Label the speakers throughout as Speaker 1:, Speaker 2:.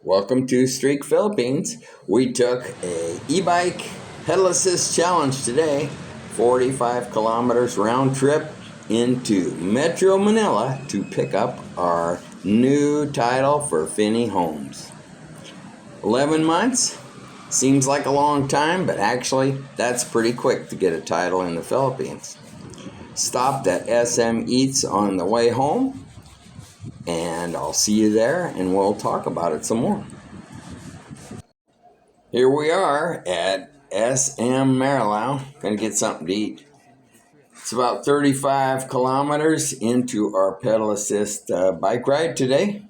Speaker 1: Welcome to Streak Philippines. We took a e-bike pedal assist challenge today, 45 kilometers round trip into Metro Manila to pick up our new title for Finney Homes. 11 months seems like a long time, but actually that's pretty quick to get a title in the Philippines. Stopped at SM Eats on the way home, and I'll see you there and we'll talk about it some more. Here we are at SM Marilao. Gonna get something to eat. It's about 35 kilometers into our pedal assist bike ride today.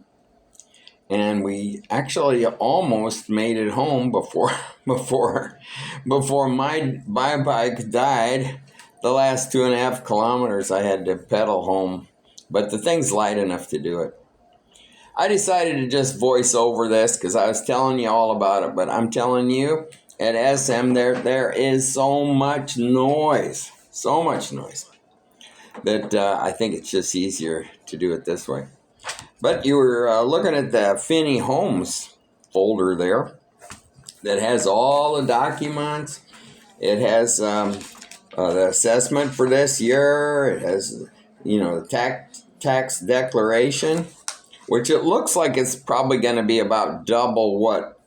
Speaker 1: And we actually almost made it home before my bike died. The last 2.5 kilometers I had to pedal home, but the thing's light enough to do it. I decided to just voice over this because I was telling you all about it, but I'm telling you, at SM there is so much noise, that I think it's just easier to do it this way. But you were looking at the Finney Homes folder there that has all the documents. It has the assessment for this year. It has, the tax declaration, which it looks like it's probably going to be about double what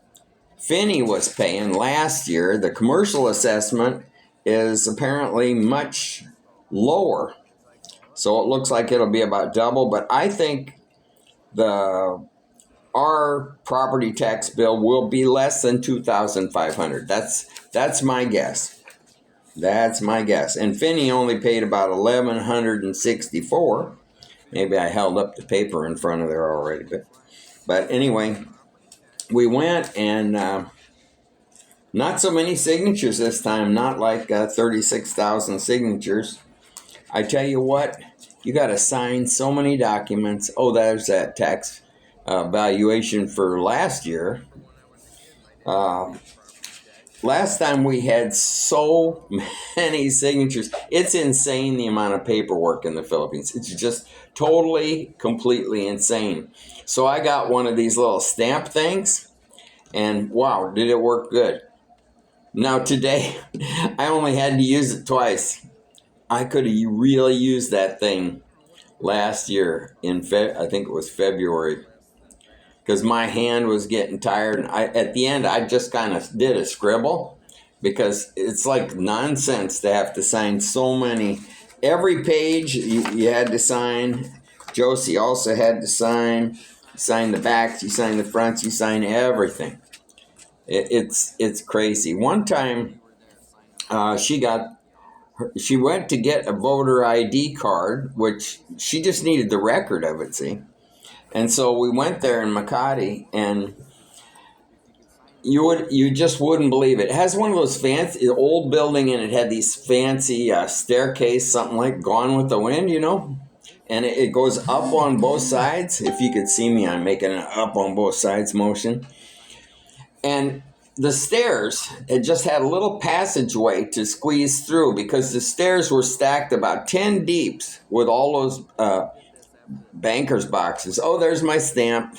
Speaker 1: Finney was paying last year. The commercial assessment is apparently much lower, so it looks like it'll be about double, but I think our property tax bill will be less than $2,500. That's my guess. And Finney only paid about $1,164. Maybe I held up the paper in front of there already, but anyway, we went, and not so many signatures this time. Not like 36,000 signatures. I tell you what, you got to sign so many documents. Oh, there's that tax valuation for last year. Last time we had so many signatures. It's insane the amount of paperwork in the Philippines. It's just totally, completely insane. So I got one of these little stamp things, and wow, did it work good. Now today, I only had to use it twice. I could have really used that thing last year I think it was February, because my hand was getting tired, and at the end I just kind of did a scribble, because it's like nonsense to have to sign so many. Every page you had to sign. Josie also had to sign. You sign the backs, you sign the fronts, you sign everything. It's crazy. One time she went to get a voter ID card, which she just needed the record of it, see? And so we went there in Makati, and you just wouldn't believe it. It has one of those fancy old building, and it had these fancy staircase, something like Gone with the Wind, and it goes up on both sides. If you could see me, I'm making an up on both sides motion. And the stairs, it just had a little passageway to squeeze through, because the stairs were stacked about 10 deeps with all those banker's boxes. Oh, there's my stamp.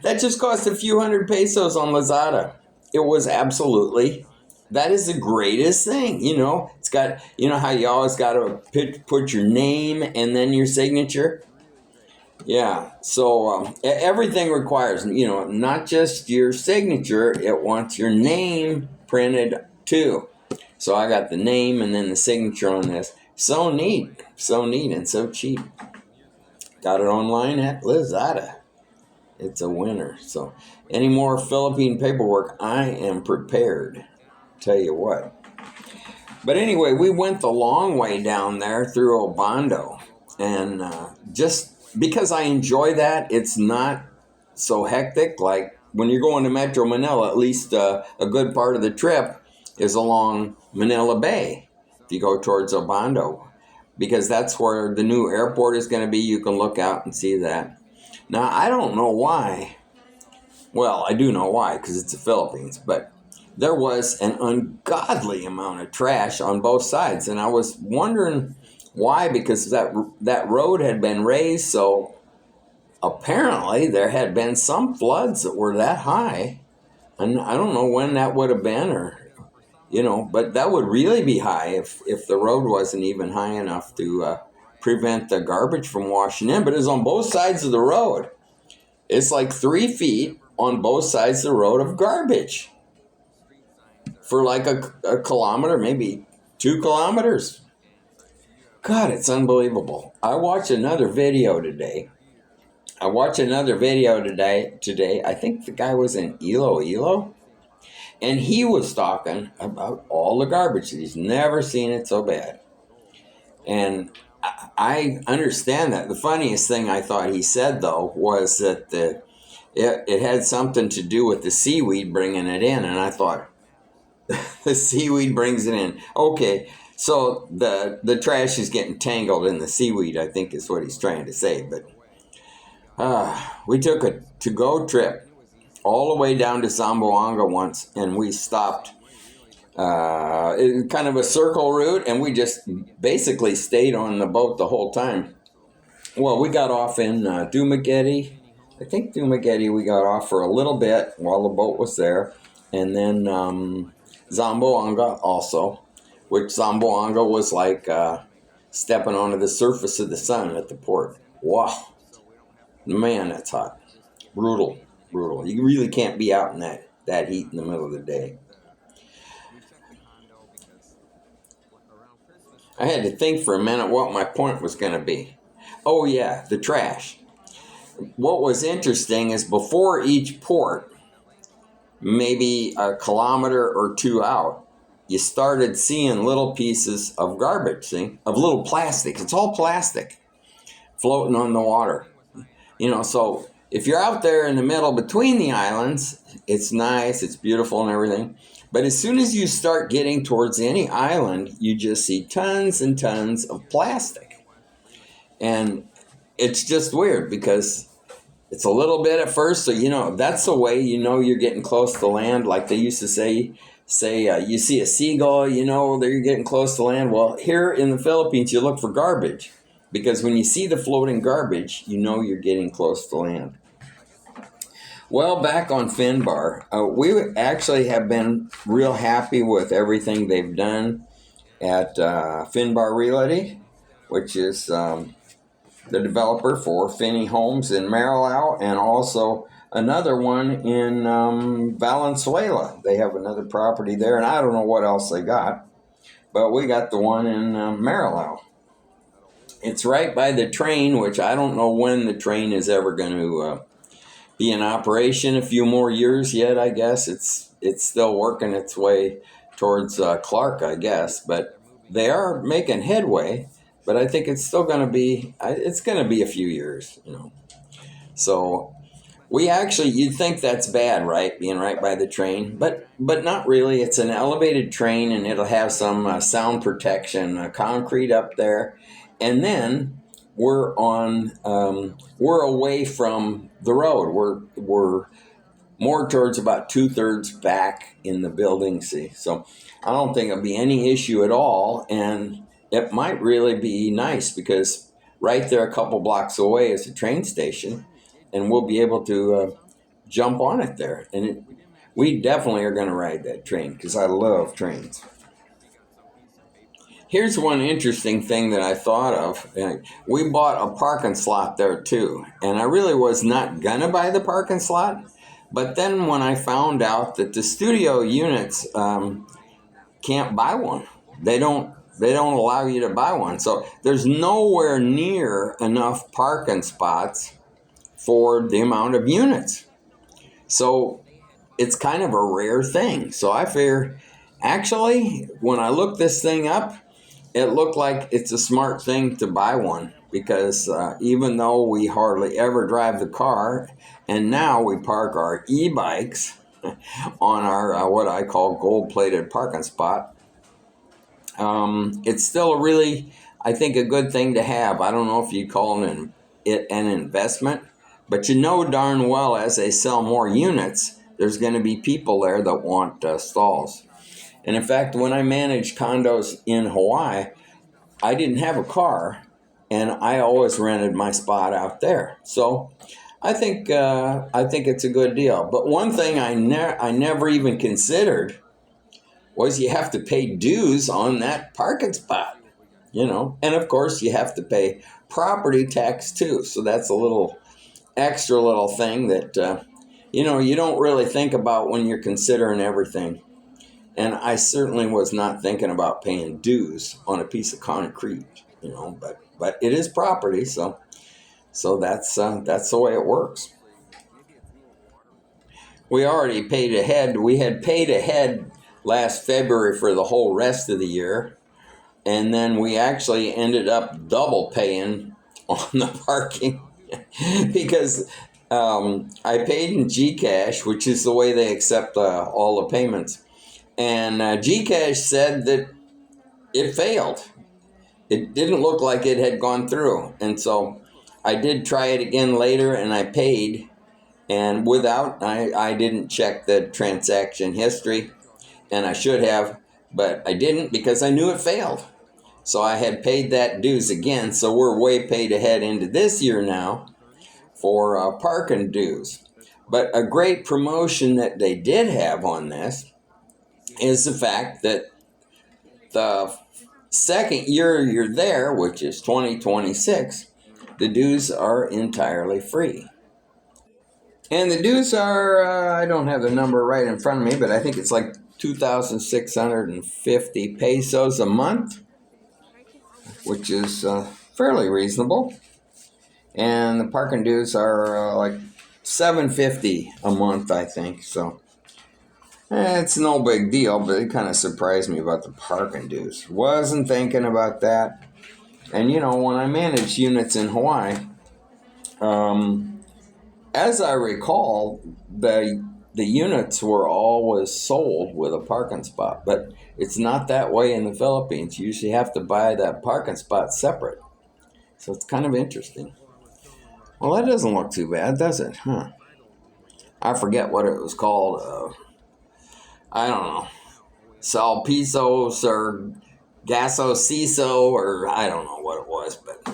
Speaker 1: That just cost a few hundred pesos on Lazada. It was that is the greatest thing. It's got, how you always got to put your name and then your signature. Yeah, so everything requires, not just your signature, it wants your name printed too. So I got the name and then the signature on this. So neat, and so cheap. Got it online at Lazada. It's a winner. So any more Philippine paperwork, I am prepared. Tell you what. But anyway, we went the long way down there through Obando, and just because I enjoy that, it's not so hectic. Like when you're going to Metro Manila, at least a good part of the trip is along Manila Bay if you go towards Obando, because that's where the new airport is going to be. You can look out and see that. Now, I don't know why. Well, I do know why, because it's the Philippines, but there was an ungodly amount of trash on both sides, and I was wondering why, because that road had been raised, so apparently there had been some floods that were that high, and I don't know when that would have been, or but that would really be high if the road wasn't even high enough to prevent the garbage from washing in. But it's on both sides of the road. It's like 3 feet on both sides of the road of garbage for like a kilometer, maybe 2 kilometers. God, it's unbelievable. I watched another video today. Today. I think the guy was in Iloilo, and he was talking about all the garbage. He's never seen it so bad. And I understand that. The funniest thing I thought he said, though, was that it had something to do with the seaweed bringing it in. And I thought, the seaweed brings it in. Okay, so the trash is getting tangled in the seaweed, I think is what he's trying to say. But we took a to-go trip all the way down to Zamboanga once, and we stopped kind of a circle route, and we just basically stayed on the boat the whole time. Well, we got off in Dumaguete. I think Dumaguete we got off for a little bit while the boat was there, and then Zamboanga also, which Zamboanga was like stepping onto the surface of the sun at the port. Wow, man, that's hot. Brutal. You really can't be out in that heat in the middle of the day. I had to think for a minute what my point was going to be. Oh yeah, the trash. What was interesting is before each port, maybe a kilometer or two out, you started seeing little pieces of garbage, of little plastic. It's all plastic floating on the water. So if you're out there in the middle between the islands, it's nice, it's beautiful and everything. But as soon as you start getting towards any island, you just see tons and tons of plastic. And it's just weird because it's a little bit at first. So, that's the way you're getting close to land. Like they used to say, you see a seagull, that you're getting close to land. Well, here in the Philippines, you look for garbage. Because when you see the floating garbage, you're getting close to land. Well, back on Finbar, we actually have been real happy with everything they've done at Finbar Realty, which is the developer for Finney Homes in Marilao, and also another one in Valenzuela. They have another property there, and I don't know what else they got, but we got the one in Marilao. It's right by the train, which I don't know when the train is ever going to be in operation. A few more years yet, I guess. It's still working its way towards Clark, I guess. But they are making headway. But I think it's still going to be. It's going to be a few years, So you'd think that's bad, right? Being right by the train, but not really. It's an elevated train, and it'll have some sound protection, concrete up there. And then we're away from the road. We're more towards about 2/3 back in the building. See, so I don't think it'll be any issue at all, and it might really be nice because right there, a couple blocks away, is a train station, and we'll be able to jump on it there. And we definitely are going to ride that train because I love trains. Here's one interesting thing that I thought of. We bought a parking slot there too, and I really was not gonna buy the parking slot, but then when I found out that the studio units can't buy one, they don't allow you to buy one. So there's nowhere near enough parking spots for the amount of units. So it's kind of a rare thing. So I figure, actually, when I looked this thing up, it looked like it's a smart thing to buy one because even though we hardly ever drive the car, and now we park our e-bikes on our what I call gold-plated parking spot, it's still a really, I think, a good thing to have. I don't know if you call it an investment, but darn well as they sell more units, there's going to be people there that want stalls. And in fact, when I managed condos in Hawaii, I didn't have a car, and I always rented my spot out there. So I think it's a good deal. But one thing I never even considered was you have to pay dues on that parking spot, and of course you have to pay property tax too. So that's a little extra little thing that you don't really think about when you're considering everything. And I certainly was not thinking about paying dues on a piece of concrete, but it is property, so that's the way it works. We already paid ahead. We had paid ahead last February for the whole rest of the year, and then we actually ended up double paying on the parking because I paid in Gcash, which is the way they accept all the payments. And Gcash said that it failed. It didn't look like it had gone through. And so I did try it again later, and I paid. And I didn't check the transaction history, and I should have, but I didn't because I knew it failed. So I had paid that dues again. So we're way paid ahead into this year now for parking dues. But a great promotion that they did have on this is the fact that the second year you're there, which is 2026, the dues are entirely free. And the dues are, I don't have the number right in front of me, but I think it's like 2,650 pesos a month, which is fairly reasonable. And the parking dues are like 750 a month, I think. So it's no big deal, but it kind of surprised me about the parking dues. Wasn't thinking about that. And when I managed units in Hawaii, as I recall, the units were always sold with a parking spot, but it's not that way in the Philippines. You usually have to buy that parking spot separate. So it's kind of interesting. Well, that doesn't look too bad, does it? Huh. I forget what it was called. I don't know. Salpisos or Gaso Ciso, or I don't know what it was, but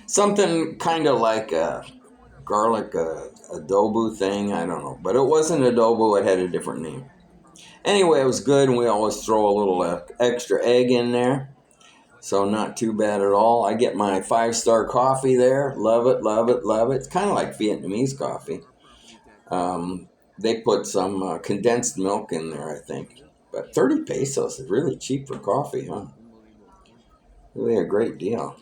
Speaker 1: something kind of like a garlic adobo thing. I don't know. But it wasn't adobo, it had a different name. Anyway, it was good, and we always throw a little extra egg in there. So not too bad at all. I get my 5-star coffee there. Love it, love it, love it. It's kind of like Vietnamese coffee. They put some condensed milk in there, I think. But 30 pesos is really cheap for coffee, huh? Really a great deal.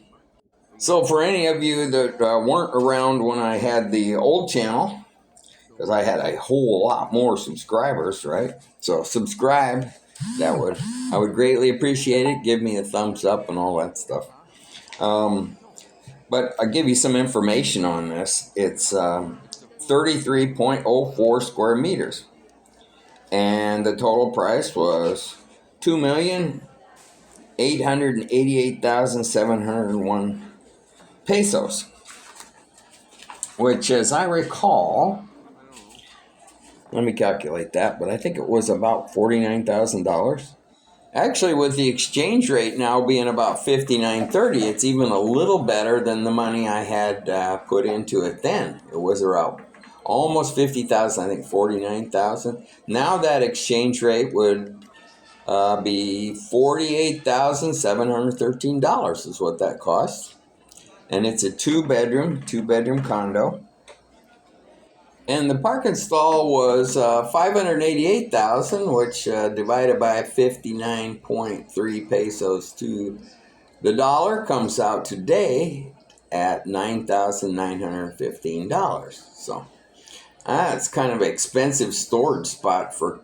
Speaker 1: So for any of you that weren't around when I had the old channel, because I had a whole lot more subscribers, right? So subscribe. I would greatly appreciate it. Give me a thumbs up and all that stuff. But I'll give you some information on this. It's 33.04 square meters. And the total price was 2,888,701 pesos. Which, as I recall, let me calculate that, but I think it was about $49,000. Actually, with the exchange rate now being about 59.30, it's even a little better than the money I had put into it then. It was around almost 50,000, I think 49,000. Now that exchange rate would be $48,713 is what that costs. And it's a two-bedroom condo. And the parking stall was 588,000, which divided by 59.3 pesos to the dollar comes out today at $9,915. So that's kind of an expensive storage spot for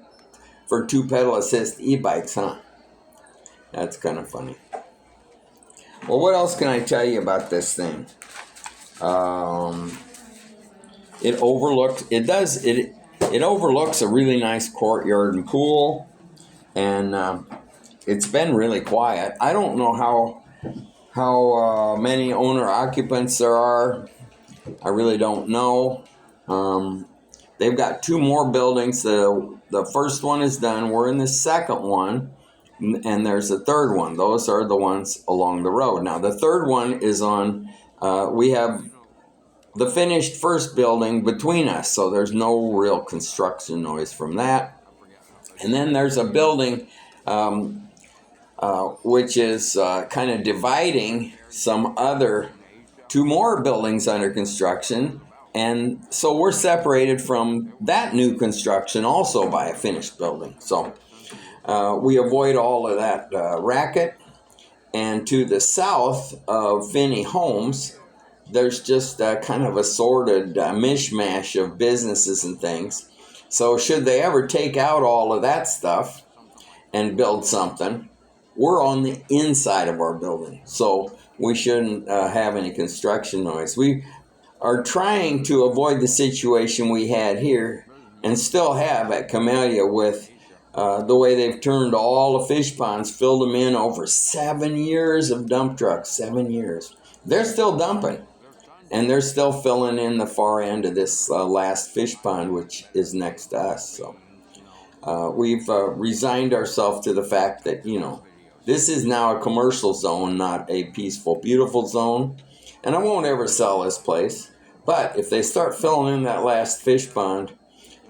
Speaker 1: two pedal assist e-bikes, huh? That's kind of funny. Well, what else can I tell you about this thing? It overlooks a really nice courtyard and pool, and it's been really quiet. I don't know how many owner occupants there are. I really don't know. They've got 2 more buildings. The first one is done. We're in the second one, and there's a third one. Those are the ones along the road. Now the third one is on. We have the finished first building between us, so there's no real construction noise from that. And then there's a building which is kind of dividing some other two more buildings under construction. And so we're separated from that new construction also by a finished building. So we avoid all of that racket. And to the south of Finney Homes, there's just kind of a sorted mishmash of businesses and things. So should they ever take out all of that stuff and build something, we're on the inside of our building. So we shouldn't have any construction noise. We are trying to avoid the situation we had here and still have at Camellia with the way they've turned all the fish ponds, filled them in over 7 years of dump trucks, 7 years. They're still dumping, and they're still filling in the far end of this last fish pond, which is next to us. So we've resigned ourselves to the fact that, this is now a commercial zone, not a peaceful, beautiful zone. And I won't ever sell this place. But if they start filling in that last fish pond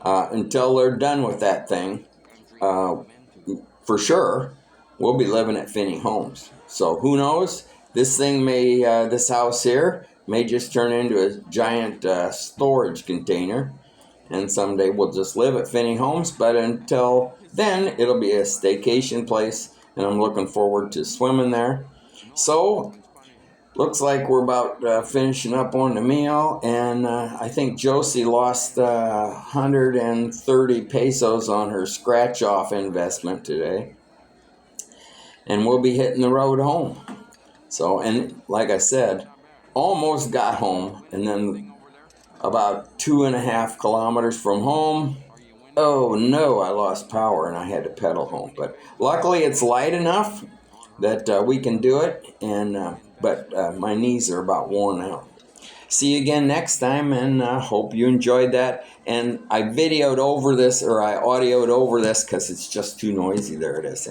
Speaker 1: until they're done with that thing, for sure, we'll be living at Finney Homes. So who knows? This thing may, this house here may just turn into a giant storage container. And someday we'll just live at Finney Homes. But until then, it'll be a staycation place. And I'm looking forward to swimming there. So, looks like we're about finishing up on the meal. And I think Josie lost 130 pesos on her scratch-off investment today. And we'll be hitting the road home. So, and like I said, almost got home. And then about 2.5 kilometers from home, oh no, I lost power and I had to pedal home. But luckily it's light enough that we can do it. And but my knees are about worn out. See you again next time, and hope you enjoyed that. And I videoed over this, or I audioed over this, because it's just too noisy. There it is.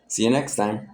Speaker 1: See you next time.